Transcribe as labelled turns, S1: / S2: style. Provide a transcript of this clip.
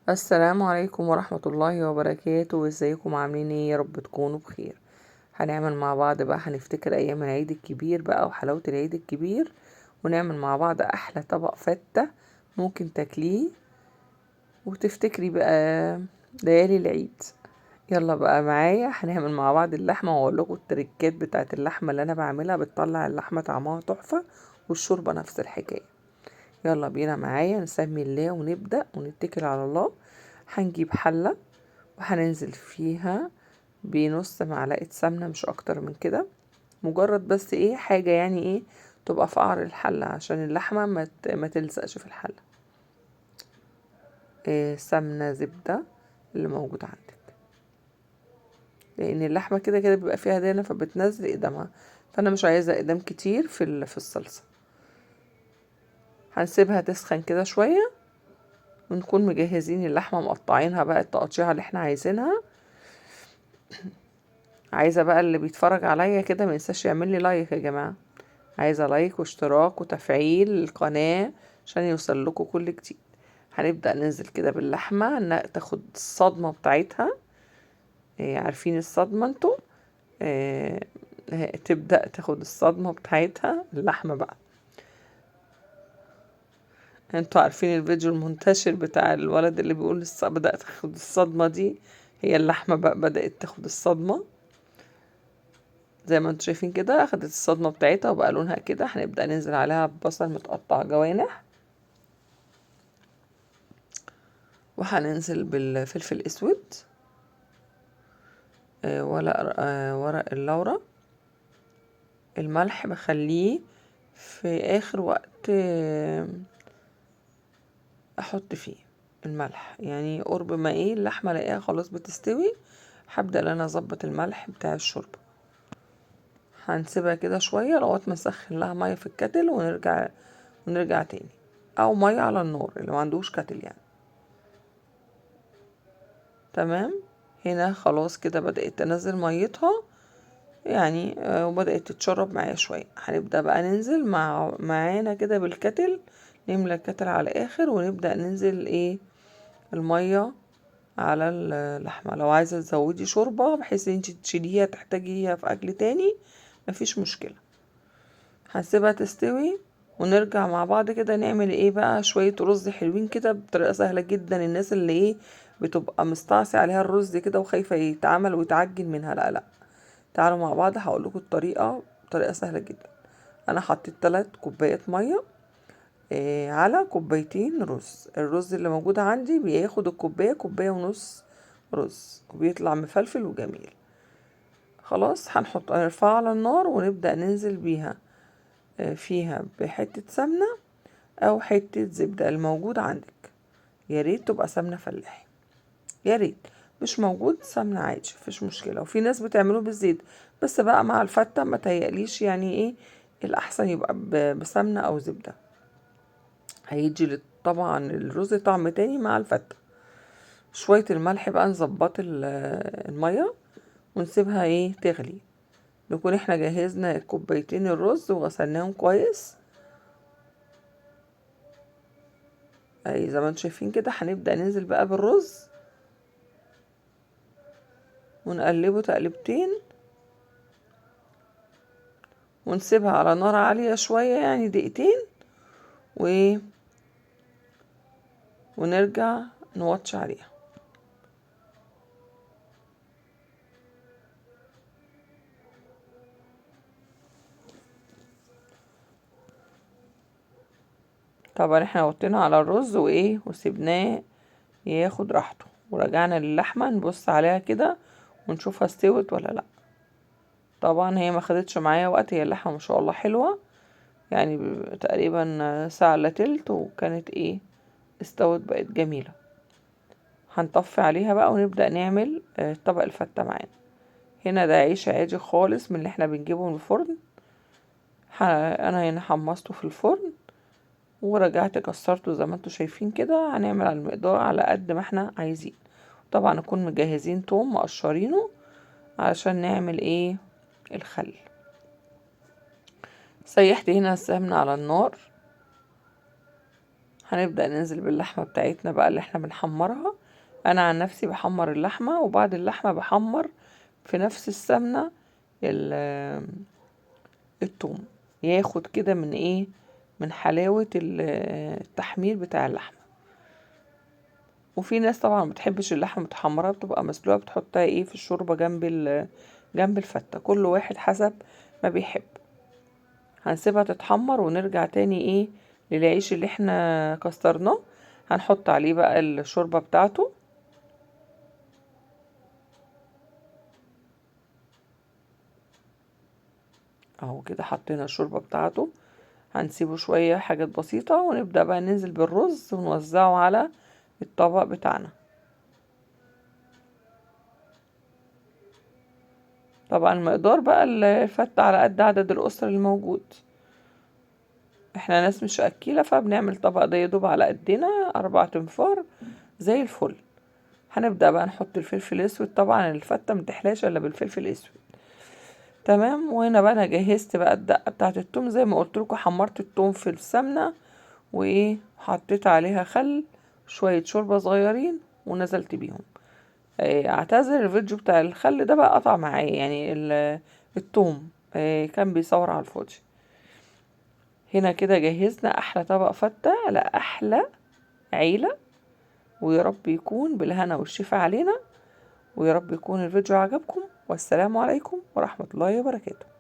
S1: السلام عليكم ورحمة الله وبركاته. ازيكم عاملين ايه؟ يا رب تكونوا بخير. هنعمل مع بعض بقى، هنفتكر ايام العيد الكبير بقى وحلاوة العيد الكبير، ونعمل مع بعض احلى طبق فتة ممكن تاكليه وتفتكري بقى ليالي العيد. يلا بقى معايا، هنعمل مع بعض اللحمة واقول لكم التريكات بتاعت اللحمة اللي انا بعملها، بتطلع اللحمة طعمها تحفة، والشوربة نفس الحكاية. يلا بينا معايا، نسمي الله ونبدأ ونتكل على الله. هنجيب حلة وهننزل فيها بنص معلقة سمنة، مش اكتر من كده، مجرد بس ايه حاجة يعني ايه تبقى في قعر الحلة عشان اللحمة ما تلزقش في الحلة. إيه، سمنة زبدة اللي موجود عندك، لان اللحمة كده كده بيبقى فيها دهنة فبتنزل اقدامها، فانا مش عايزة اقدام كتير في الصلصة. هنسيبها تسخن كده شوية ونكون مجهزين اللحمة، مقطعينها بقى التقطيعة اللي احنا عايزينها. عايزة بقى اللي بيتفرج عليا كده ما ينساش يعمل لي لايك يا جماعة، عايزة لايك واشتراك وتفعيل القناة عشان يوصل لكم كل جديد. هنبدأ ننزل كده باللحمة تاخد الصدمة بتاعتها. إيه، عارفين الصدمة انتوا؟ إيه، تبدأ تاخد الصدمة بتاعتها اللحمة بقى. انتوا عارفين الفيديو المنتشر بتاع الولد اللي بيقول بدأت تاخد الصدمة دي؟ هي اللحمة بقى بدأت تاخد الصدمة زي ما انتوا شايفين كده، اخدت الصدمة بتاعتها وبقى لونها كده. هنبدأ ننزل عليها ببصل متقطع جوانح، وهننزل بالفلفل اسود، ورق اللورة. الملح بخليه في اخر وقت احط فيه الملح، يعني قرب ما ايه اللحمة الاقيها خلاص بتستوي، هبدأ ان انا اظبط الملح بتاع الشوربة. هنسيبها كده شوية لغاية ما نسخن لها مية في الكتل، ونرجع تاني، او مية على النار اللي ما عندوش كتل يعني. تمام، هنا خلاص كده بدأت تنزل ميتها يعني، وبدأت تتشرب معايا شوية. هنبدأ بقى ننزل معانا كده بالكتل، نملى الكتل على الآخر ونبدأ ننزل ايه المية على اللحمة. لو عايزة تزودي شوربة بحيث انتي تشيليها تحتاجيها في أكل تاني مفيش مشكلة. هنسيبها تستوي ونرجع مع بعض كده نعمل ايه بقى شوية رز حلوين كده بطريقة سهلة جدا. الناس اللي ايه بتبقى مستعصي عليها الرز كده وخايفة يتعمل ويتعجن منها، لا لا، تعالوا مع بعض هقولكوا الطريقة بطريقة سهلة جدا. انا حطيت 3 كوبايات مية على كوبايتين رز. الرز اللي موجود عندي بياخد الكوباية كوباية ونص رز، وبيطلع مفلفل وجميل. خلاص هنرفعها على النار ونبدأ ننزل بيها فيها بحتة سمنة او حتة زبدة الموجود عندك. يا ريت تبقى سمنة فلاحي، يا ريت. مش موجود سمنة عادي مفيش مشكلة، وفي ناس بتعمله بالزيت، بس بقى مع الفتة ما تهيأليش يعني ايه الأحسن يبقى بسمنة أو زبدة، هيدي طبعا الرز طعم تاني مع الفتة. شوية الملح بقى نظبط المية ونسيبها ايه تغلي، نكون احنا جهزنا كوبايتين الرز وغسلناهم كويس. اي زي ما انتم شايفين كده هنبدأ ننزل بقى بالرز ونقلبه تقلبتين ونسيبها على نار عالية شوية يعني دقيقتين و... ونرجع نوطش عليها. طبعا احنا وطينا على الرز وايه وسيبناه ياخد راحته، ورجعنا للحمة نبص عليها كده ونشوفها استوت ولا لا. طبعا هي ما خدتش معايا وقت، هي اللحمة ما شاء الله حلوة يعني، تقريبا ساعة الا تلت وكانت ايه استوت بقت جميلة. هنطفي عليها بقى ونبدأ نعمل طبق الفتة معانا. هنا ده عيش عادي خالص من اللي احنا بنجيبه من الفرن. انا هنا حمصته في الفرن ورجعت كسرته زي ما انتوا شايفين كده. هنعمل على المقدار على قد ما احنا عايزين، طبعا نكون مجهزين توم مقشرينه علشان نعمل ايه الخل. سيحت هنا السمنة على النار، هنبدأ ننزل باللحمة بتاعتنا بقى اللي احنا بنحمرها. انا عن نفسي بحمر اللحمة، وبعد اللحمة بحمر في نفس السمنة التوم، ياخد كده من ايه، من حلاوة التحمير بتاع اللحمة. وفي ناس طبعا ما بتحبش اللحمة متحمرة، بتبقى مسلوقة بتحطها ايه في الشوربة جنب الفتة، كل واحد حسب ما بيحب. هنسيبها تتحمر ونرجع تاني ايه للعيش اللي احنا كسرناه. هنحط عليه بقى الشوربة بتاعته. اهو كده حطينا الشوربة بتاعته. هنسيبه شوية حاجات بسيطة، ونبدأ بقى ننزل بالرز ونوزعه على الطبق بتاعنا. طبعا مقدار بقى الفتة على قد عدد الأسرة الموجود. احنا ناس مش أكيلة، فبنعمل طبق ده يدوب على قدنا 4 تنفار زي الفل. هنبدأ بقى نحط الفلفل الأسود، طبعا الفتة متحلاش إلا بالفلفل الأسود. تمام. وهنا بقى انا جهزت بقى الدقة بتاعة التوم، زي ما قلت لكم حمرت التوم في السمنة، وايه حطيت عليها خل، شوية شوربة صغيرين، ونزلت بيهم. اعتذر الفيديو بتاع الخل ده بقى قطع معايا، يعني التوم كان بيصور على الفاضي. هنا كده جهزنا احلى طبق فتة لاحلى عيلة. ويا رب يكون بالهنا والشفا علينا، ويا رب يكون الفيديو عجبكم، والسلام عليكم ورحمة الله وبركاته.